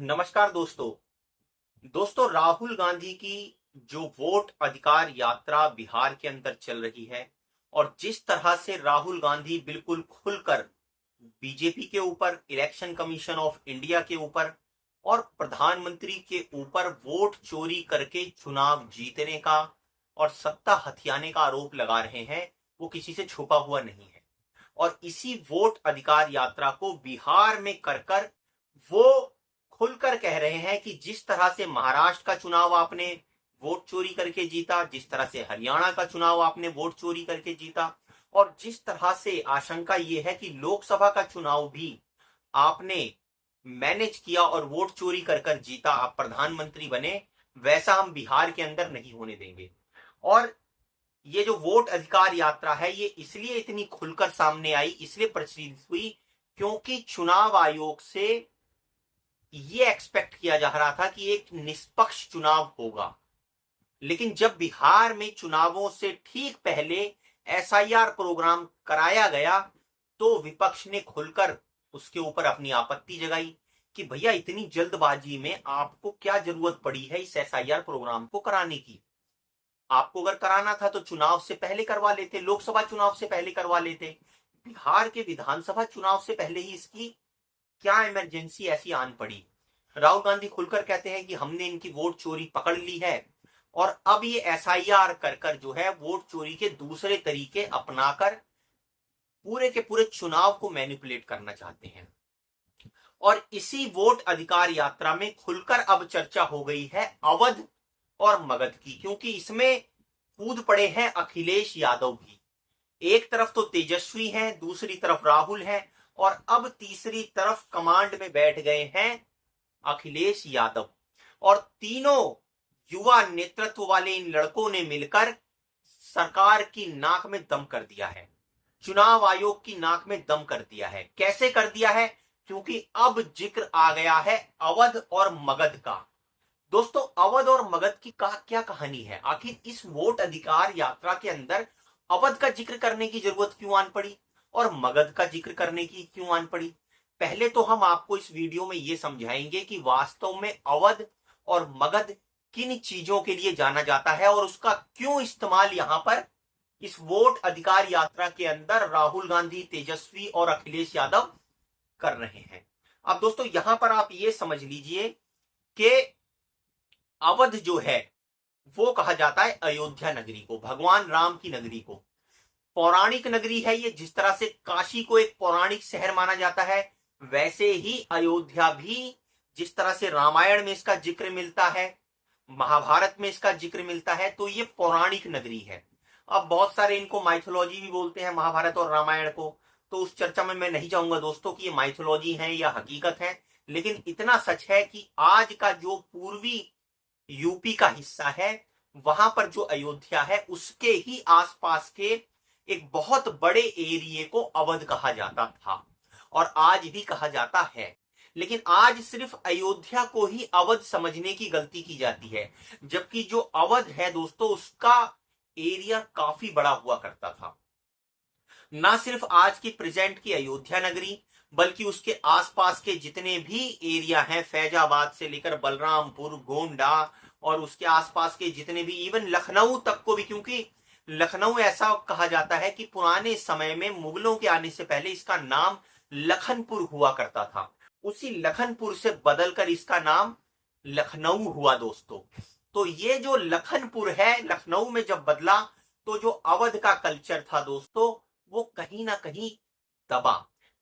नमस्कार दोस्तों राहुल गांधी की जो वोट अधिकार यात्रा बिहार के अंदर चल रही है और जिस तरह से राहुल गांधी बिल्कुल खुलकर बीजेपी के ऊपर, इलेक्शन कमीशन ऑफ इंडिया के ऊपर और प्रधानमंत्री के ऊपर वोट चोरी करके चुनाव जीतने का और सत्ता हथियाने का आरोप लगा रहे हैं, वो किसी से छुपा हुआ नहीं है। और इसी वोट अधिकार यात्रा को बिहार में कर वो खुलकर कह रहे हैं कि जिस तरह से महाराष्ट्र का चुनाव आपने वोट चोरी करके जीता, जिस तरह से हरियाणा का चुनाव आपने वोट चोरी करके जीता और जिस तरह से आशंका यह है कि लोकसभा का चुनाव भी आपने मैनेज किया और वोट चोरी कर जीता, आप प्रधानमंत्री बने, वैसा हम बिहार के अंदर नहीं होने देंगे। और ये जो वोट अधिकार यात्रा है ये इसलिए इतनी खुलकर सामने आई, इसलिए प्रचलित हुई क्योंकि चुनाव आयोग से ये एक्सपेक्ट किया जा रहा था कि एक निष्पक्ष चुनाव होगा। लेकिन जब बिहार में चुनावों से ठीक पहले एसआईआर प्रोग्राम कराया गया तो विपक्ष ने खुलकर उसके ऊपर अपनी आपत्ति जगाई कि भैया इतनी जल्दबाजी में आपको क्या जरूरत पड़ी है इस एसआईआर प्रोग्राम को कराने की। आपको अगर कराना था तो चुनाव से पहले करवा लेते, लोकसभा चुनाव से पहले करवा लेते। बिहार के विधानसभा चुनाव से पहले ही इसकी क्या इमरजेंसी ऐसी आन पड़ी। राहुल गांधी खुलकर कहते हैं कि हमने इनकी वोट चोरी पकड़ ली है और अब ये एसआईआर कर जो है वोट चोरी के दूसरे तरीके अपनाकर पूरे के पूरे चुनाव को मैनिपुलेट करना चाहते हैं। और इसी वोट अधिकार यात्रा में खुलकर अब चर्चा हो गई है अवध और मगध की, क्योंकि इसमें कूद पड़े हैं अखिलेश यादव भी। एक तरफ तो तेजस्वी हैं, दूसरी तरफ राहुल हैं और अब तीसरी तरफ कमांड में बैठ गए हैं अखिलेश यादव। और तीनों युवा नेतृत्व वाले इन लड़कों ने मिलकर सरकार की नाक में दम कर दिया है, चुनाव आयोग की नाक में दम कर दिया है। कैसे कर दिया है? क्योंकि अब जिक्र आ गया है अवध और मगध का। दोस्तों अवध और मगध की क्या कहानी है? आखिर इस वोट अधिकार यात्रा के अंदर अवध का जिक्र करने की जरूरत क्यों आन पड़ी और मगध का जिक्र करने की क्यों आन पड़ी? पहले तो हम आपको इस वीडियो में यह समझाएंगे कि वास्तव में अवध और मगध किन चीजों के लिए जाना जाता है और उसका क्यों इस्तेमाल यहां पर इस वोट अधिकार यात्रा के अंदर राहुल गांधी, तेजस्वी और अखिलेश यादव कर रहे हैं। अब दोस्तों यहां पर आप ये समझ लीजिए कि अवध जो है वो कहा जाता है अयोध्या नगरी को, भगवान राम की नगरी को। पौराणिक नगरी है ये। जिस तरह से काशी को एक पौराणिक शहर माना जाता है, वैसे ही अयोध्या भी, जिस तरह से रामायण में इसका जिक्र मिलता है, महाभारत में इसका जिक्र मिलता है, तो ये पौराणिक नगरी है। अब बहुत सारे इनको माइथोलॉजी भी बोलते हैं, महाभारत और रामायण को, तो उस चर्चा में मैं नहीं जाऊंगा दोस्तों कि ये माइथोलॉजी है या हकीकत है। लेकिन इतना सच है कि आज का जो पूर्वी यूपी का हिस्सा है, वहां पर जो अयोध्या है उसके ही आसपास के एक बहुत बड़े एरिए को अवध कहा जाता था और आज भी कहा जाता है। लेकिन आज सिर्फ अयोध्या को ही अवध समझने की गलती की जाती है, जबकि जो अवध है दोस्तों उसका एरिया काफी बड़ा हुआ करता था। ना सिर्फ आज की प्रेजेंट की अयोध्या नगरी, बल्कि उसके आसपास के जितने भी एरिया हैं, फैजाबाद से लेकर बलरामपुर, गोंडा और उसके आसपास के जितने भी, इवन लखनऊ तक को भी, क्योंकि लखनऊ ऐसा कहा जाता है कि पुराने समय में मुगलों के आने से पहले इसका नाम लखनपुर हुआ करता था। उसी लखनपुर से बदलकर इसका नाम लखनऊ हुआ दोस्तों। तो ये जो लखनपुर है, लखनऊ में जब बदला तो जो अवध का कल्चर था दोस्तों वो कहीं ना कहीं दबा।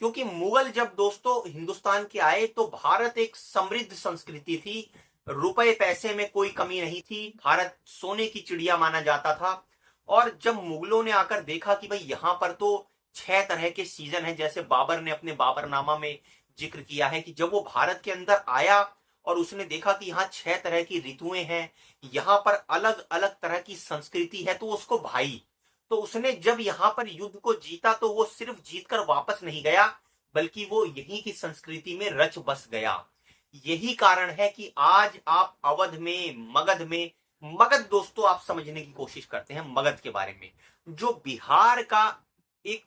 क्योंकि मुगल जब दोस्तों हिंदुस्तान के आए तो भारत एक समृद्ध संस्कृति थी, रुपए पैसे में कोई कमी नहीं थी, भारत सोने की चिड़िया माना जाता था। और जब मुगलों ने आकर देखा कि भाई यहां पर तो 6 तरह के सीजन है, जैसे बाबर ने अपने बाबरनामा में जिक्र किया है कि जब वो भारत के अंदर आया और उसने देखा कि यहाँ 6 तरह की ऋतुएं हैं, यहाँ पर अलग अलग तरह की संस्कृति है, तो उसको भाई, तो उसने जब यहाँ पर युद्ध को जीता तो वो सिर्फ जीतकर वापस नहीं गया, बल्कि वो यहीं की संस्कृति में रच बस गया। यही कारण है कि आज आप अवध में, मगध में, मगध दोस्तों आप समझने की कोशिश करते हैं मगध के बारे में, जो बिहार का एक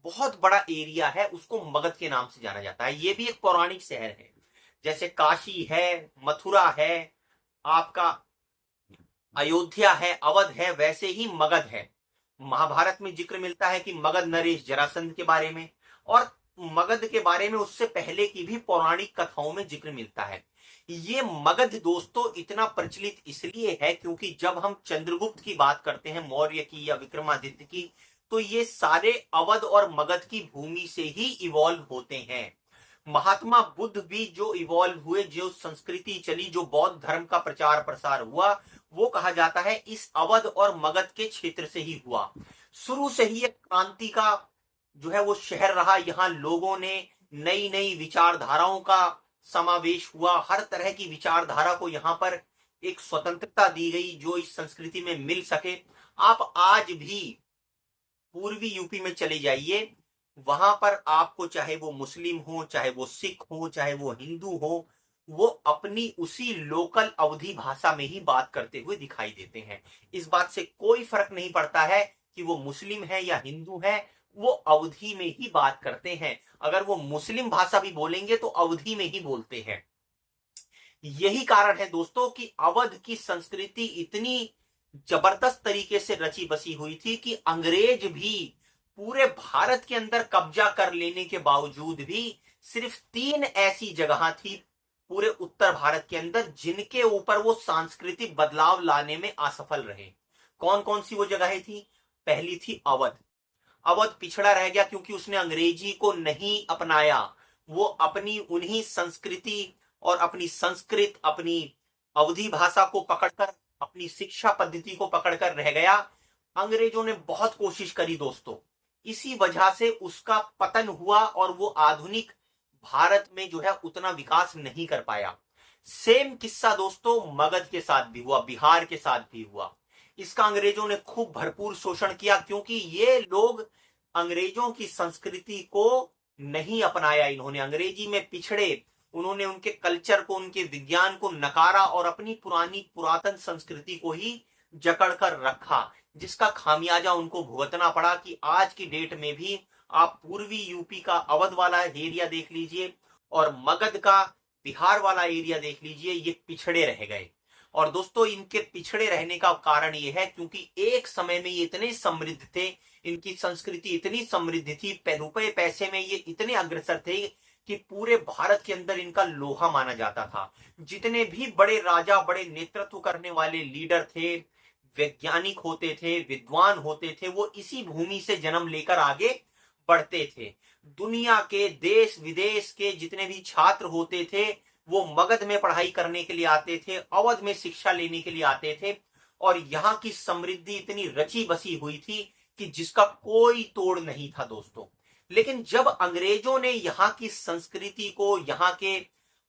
बहुत बड़ा एरिया है उसको मगध के नाम से जाना जाता है। ये भी एक पौराणिक शहर है। जैसे काशी है, मथुरा है, आपका अयोध्या है, अवध है, वैसे ही मगध है। महाभारत में जिक्र मिलता है कि मगध नरेश जरासंध के बारे में, और मगध के बारे में उससे पहले की भी पौराणिक कथाओं में जिक्र मिलता है। ये मगध दोस्तों इतना प्रचलित इसलिए है क्योंकि जब हम चंद्रगुप्त की बात करते हैं, मौर्य की या विक्रमादित्य की, तो ये सारे अवध और मगध की भूमि से ही इवॉल्व होते हैं। महात्मा बुद्ध भी जो इवॉल्व हुए, जो संस्कृति चली, जो बौद्ध धर्म का प्रचार प्रसार हुआ, वो कहा जाता है इस अवध और मगध के क्षेत्र से ही हुआ। शुरू से ही एक क्रांति का जो है वो शहर रहा। यहाँ लोगों ने नई नई विचारधाराओं का समावेश हुआ, हर तरह की विचारधारा को यहाँ पर एक स्वतंत्रता दी गई जो इस संस्कृति में मिल सके। आप आज भी पूर्वी यूपी में चले जाइए, वहां पर आपको चाहे वो मुस्लिम हो, चाहे वो सिख हो, चाहे वो हिंदू हो, वो अपनी उसी लोकल अवधी भाषा में ही बात करते हुए दिखाई देते हैं। इस बात से कोई फर्क नहीं पड़ता है कि वो मुस्लिम है या हिंदू है, वो अवधी में ही बात करते हैं। अगर वो मुस्लिम भाषा भी बोलेंगे तो अवधी में ही बोलते हैं। यही कारण है दोस्तों कि अवध की संस्कृति इतनी जबरदस्त तरीके से रची बसी हुई थी कि अंग्रेज भी पूरे भारत के अंदर कब्जा कर लेने के बावजूद भी सिर्फ 3 ऐसी जगह थी पूरे उत्तर भारत के अंदर जिनके ऊपर वो सांस्कृतिक बदलाव लाने में असफल रहे। कौन कौन सी वो जगहें थी? पहली थी अवध। अवध पिछड़ा रह गया क्योंकि उसने अंग्रेजी को नहीं अपनाया। वो अपनी उन्हीं संस्कृति और अपनी संस्कृत, अपनी अवधी भाषा को पकड़कर, अपनी शिक्षा पद्धति को पकड़कर रह गया। अंग्रेजों ने बहुत कोशिश करी दोस्तों, इसी वजह से उसका पतन हुआ और वो आधुनिक भारत में जो है उतना विकास नहीं कर पाया। सेम किस्सा दोस्तों मगध के साथ भी हुआ, बिहार के साथ भी हुआ। इसका अंग्रेजों ने खूब भरपूर शोषण किया क्योंकि ये लोग अंग्रेजों की संस्कृति को नहीं अपनाया। इन्होंने अंग्रेजी में पिछड़े, उन्होंने उनके कल्चर को, उनके विज्ञान को नकारा और अपनी पुरानी पुरातन संस्कृति को ही जकड़ कर रखा, जिसका खामियाजा उनको भुगतना पड़ा कि आज की डेट में भी आप पूर्वी यूपी का अवध वाला एरिया देख लीजिए और मगध का बिहार वाला एरिया देख लीजिए, ये पिछड़े रह गए। और दोस्तों इनके पिछड़े रहने का कारण ये है क्योंकि एक समय में ये इतने समृद्ध थे, इनकी संस्कृति इतनी समृद्ध थी, रुपए पैसे में ये इतने अग्रसर थे कि पूरे भारत के अंदर इनका लोहा माना जाता था। जितने भी बड़े राजा, बड़े नेतृत्व करने वाले लीडर थे, वैज्ञानिक होते थे, विद्वान होते थे, वो इसी भूमि से जन्म लेकर आगे बढ़ते थे। दुनिया के देश विदेश के जितने भी छात्र होते थे वो मगध में पढ़ाई करने के लिए आते थे, अवध में शिक्षा लेने के लिए आते थे। और यहाँ की समृद्धि इतनी रची बसी हुई थी कि जिसका कोई तोड़ नहीं था दोस्तों। लेकिन जब अंग्रेजों ने यहाँ की संस्कृति को, यहाँ के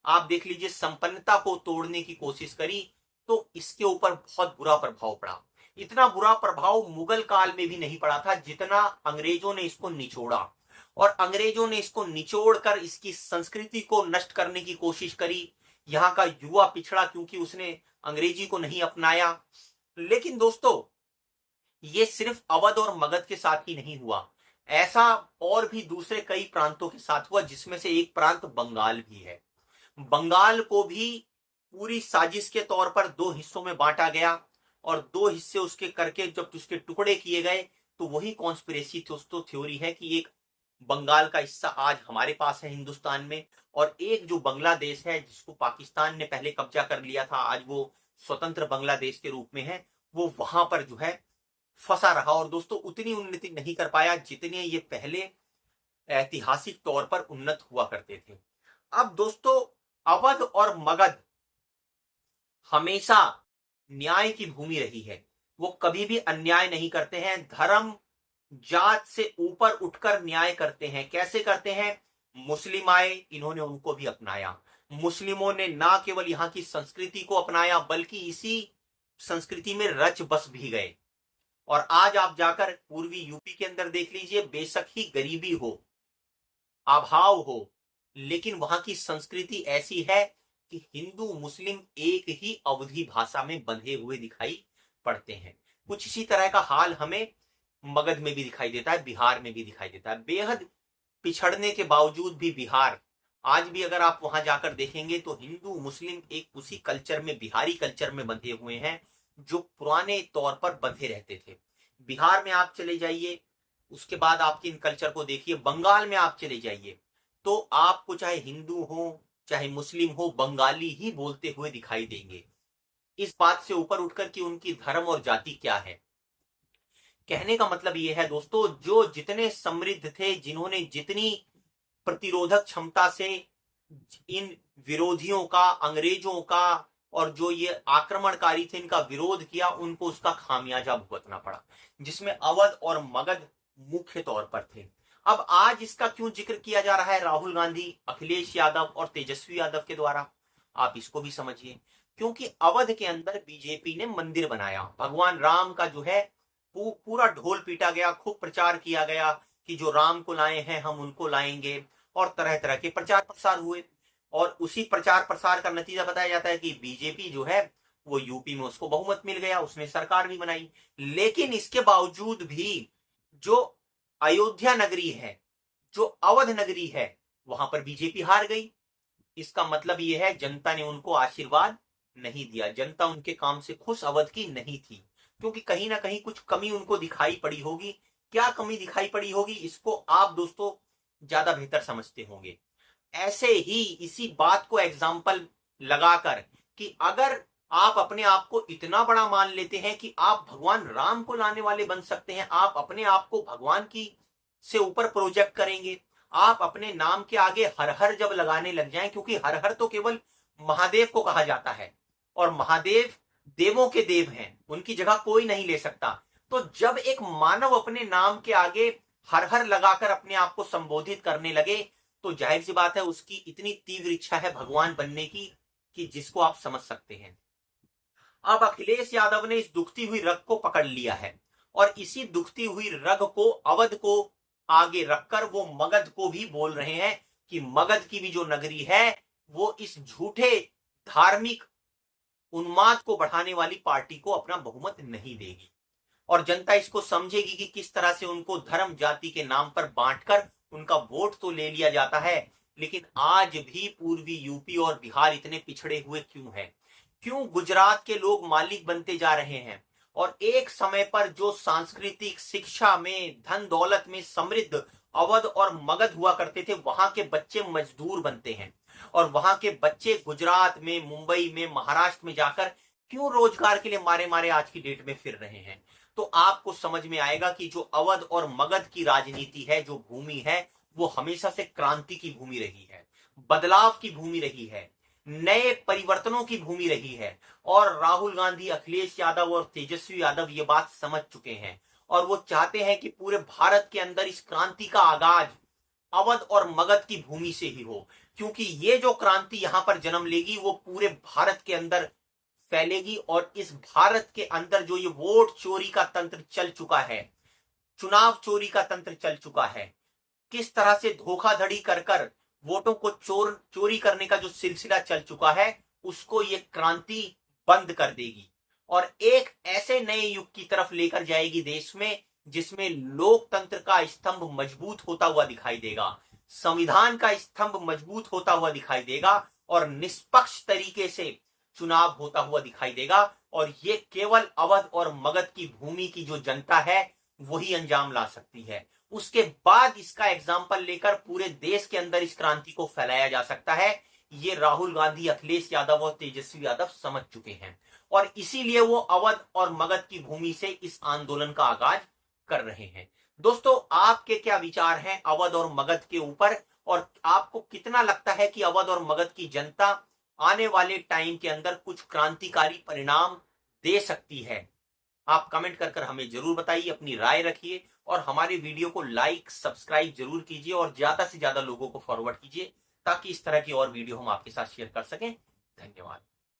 आप देख लीजिए संपन्नता को तोड़ने की कोशिश करी तो इसके ऊपर बहुत बुरा प्रभाव पड़ा। इतना बुरा प्रभाव मुगल काल में भी नहीं पड़ा था जितना अंग्रेजों ने इसको निचोड़ा। और अंग्रेजों ने इसको निचोड़कर इसकी संस्कृति को नष्ट करने की कोशिश करी। यहाँ का युवा पिछड़ा क्योंकि उसने अंग्रेजी को नहीं अपनाया। लेकिन दोस्तों ये सिर्फ अवध और मगध के साथ ही नहीं हुआ, ऐसा और भी दूसरे कई प्रांतों के साथ हुआ, जिसमें से एक प्रांत बंगाल भी है। बंगाल को भी पूरी साजिश के तौर पर 2 हिस्सों में बांटा गया और 2 हिस्से उसके करके जब उसके टुकड़े किए गए तो वही कॉन्स्पिरेसी दोस्तों थ्योरी है कि एक बंगाल का हिस्सा आज हमारे पास है हिंदुस्तान में, और एक जो बांग्लादेश है जिसको पाकिस्तान ने पहले कब्जा कर लिया था, आज वो स्वतंत्र बांग्लादेश के रूप में है, वो वहां पर जो है फंसा रहा और दोस्तों उतनी उन्नति नहीं कर पाया जितने ये पहले ऐतिहासिक तौर पर उन्नत हुआ करते थे। अब दोस्तों अवध और मगध हमेशा न्याय की भूमि रही है। वो कभी भी अन्याय नहीं करते हैं, धर्म जात से ऊपर उठकर न्याय करते हैं। कैसे करते हैं? मुस्लिम आए, इन्होंने उनको भी अपनाया। मुस्लिमों ने ना केवल यहाँ की संस्कृति को अपनाया बल्कि इसी संस्कृति में रच बस भी गए। और आज आप जाकर पूर्वी यूपी के अंदर देख लीजिए, बेशक ही गरीबी हो, अभाव हो, लेकिन वहां की संस्कृति ऐसी है कि हिंदू मुस्लिम एक ही अवधी भाषा में बंधे हुए दिखाई पड़ते हैं। कुछ इसी तरह का हाल हमें मगध में भी दिखाई देता है, बिहार में भी दिखाई देता है। बेहद पिछड़ने के बावजूद भी बिहार आज भी अगर आप वहां जाकर देखेंगे तो हिंदू मुस्लिम एक उसी कल्चर में, बिहारी कल्चर में बंधे हुए हैं जो पुराने तौर पर बंधे रहते थे। बिहार में आप चले जाइए, उसके बाद आपके इन कल्चर को देखिए। बंगाल में आप चले जाइए तो आपको चाहे हिंदू हो चाहे मुस्लिम हो, बंगाली ही बोलते हुए दिखाई देंगे। इस बात से ऊपर उठकर कि उनकी धर्म और जाति क्या है। कहने का मतलब यह है दोस्तों, जो जितने समृद्ध थे, जिन्होंने जितनी प्रतिरोधक क्षमता से इन विरोधियों का, अंग्रेजों का और जो ये आक्रमणकारी थे इनका विरोध किया, उनको उसका खामियाजा भुगतना पड़ा, जिसमें अवध और मगध मुख्य तौर पर थे। अब आज इसका क्यों जिक्र किया जा रहा है राहुल गांधी, अखिलेश यादव और तेजस्वी यादव के द्वारा, आप इसको भी समझिए। क्योंकि अवध के अंदर बीजेपी ने मंदिर बनाया, भगवान राम का जो है पूरा ढोल पीटा गया, खूब प्रचार किया गया कि जो राम को लाए हैं हम उनको लाएंगे, और तरह तरह के प्रचार प्रसार हुए। और उसी प्रचार प्रसार का नतीजा बताया जाता है कि बीजेपी जो है वो यूपी में उसको बहुमत मिल गया, उसने सरकार भी बनाई। लेकिन इसके बावजूद भी जो अयोध्या नगरी है, जो अवध नगरी है, वहां पर बीजेपी हार गई। इसका मतलब यह है जनता ने उनको आशीर्वाद नहीं दिया, जनता उनके काम से खुश अवध की नहीं थी, क्योंकि कहीं ना कहीं कुछ कमी उनको दिखाई पड़ी होगी। क्या कमी दिखाई पड़ी होगी इसको आप दोस्तों ज्यादा बेहतर समझते होंगे। ऐसे ही इसी बात को एग्जाम्पल लगाकर कि अगर आप अपने आप को इतना बड़ा मान लेते हैं कि आप भगवान राम को लाने वाले बन सकते हैं, आप अपने आप को भगवान की से ऊपर प्रोजेक्ट करेंगे, आप अपने नाम के आगे हर हर जब लगाने लग जाएं, क्योंकि हर हर तो केवल महादेव को कहा जाता है और महादेव देवों के देव हैं, उनकी जगह कोई नहीं ले सकता। तो जब एक मानव अपने नाम के आगे हर हर लगाकर अपने आप को संबोधित करने लगे तो जाहिर सी बात है उसकी इतनी तीव्र इच्छा है भगवान बनने की कि जिसको आप समझ सकते हैं। अब अखिलेश यादव ने इस दुखती हुई रग को पकड़ लिया है और इसी दुखती हुई रग को, अवध को आगे रखकर वो मगध को भी बोल रहे हैं कि मगध की भी जो नगरी है वो इस झूठे धार्मिक उन्माद को बढ़ाने वाली पार्टी को अपना बहुमत नहीं देगी। और जनता इसको समझेगी कि किस तरह से उनको धर्म जाति के नाम पर बांटकर उनका वोट तो ले लिया जाता है, लेकिन आज भी पूर्वी यूपी और बिहार इतने पिछड़े हुए क्यों हैं? क्यों गुजरात के लोग मालिक बनते जा रहे हैं और एक समय पर जो सांस्कृतिक, शिक्षा में, धन दौलत में समृद्ध अवध और मगध हुआ करते थे, वहां के बच्चे मजदूर बनते हैं और वहां के बच्चे गुजरात में, मुंबई में, महाराष्ट्र में जाकर क्यों रोजगार के लिए मारे मारे आज की डेट में फिर रहे हैं? तो आपको समझ में आएगा कि जो अवध और मगध की राजनीति है, जो भूमि है, वो हमेशा से क्रांति की भूमि रही है, बदलाव की भूमि रही है, नए परिवर्तनों की भूमि रही है। और राहुल गांधी, अखिलेश यादव और तेजस्वी यादव ये बात समझ चुके हैं और वो चाहते हैं कि पूरे भारत के अंदर इस क्रांति का आगाज अवध और मगध की भूमि से ही हो, क्योंकि ये जो क्रांति यहां पर जन्म लेगी वो पूरे भारत के अंदर फैलेगी। और इस भारत के अंदर जो ये वोट चोरी का तंत्र चल चुका है, चुनाव चोरी का तंत्र चल चुका है, किस तरह से धोखाधड़ी कर कर वोटों को चोरी करने का जो सिलसिला चल चुका है, उसको ये क्रांति बंद कर देगी और एक ऐसे नए युग की तरफ लेकर जाएगी देश में, जिसमें लोकतंत्र का स्तंभ मजबूत होता हुआ दिखाई देगा, संविधान का स्तंभ मजबूत होता हुआ दिखाई देगा और निष्पक्ष तरीके से चुनाव होता हुआ दिखाई देगा। और ये केवल अवध और मगध की भूमि की जो जनता है वही अंजाम ला सकती है। उसके बाद इसका एग्जाम्पल लेकर पूरे देश के अंदर इस क्रांति को फैलाया जा सकता है। ये राहुल गांधी, अखिलेश यादव और तेजस्वी यादव समझ चुके हैं और इसीलिए वो अवध और मगध की भूमि से इस आंदोलन का आगाज कर रहे हैं। दोस्तों, आपके क्या विचार हैं अवध और मगध के ऊपर, और आपको कितना लगता है कि अवध और मगध की जनता आने वाले टाइम के अंदर कुछ क्रांतिकारी परिणाम दे सकती है? आप कमेंट कर हमें जरूर बताइए, अपनी राय रखिए और हमारे वीडियो को लाइक, सब्सक्राइब जरूर कीजिए और ज्यादा से ज्यादा लोगों को फॉरवर्ड कीजिए ताकि इस तरह की और वीडियो हम आपके साथ शेयर कर सकें। धन्यवाद।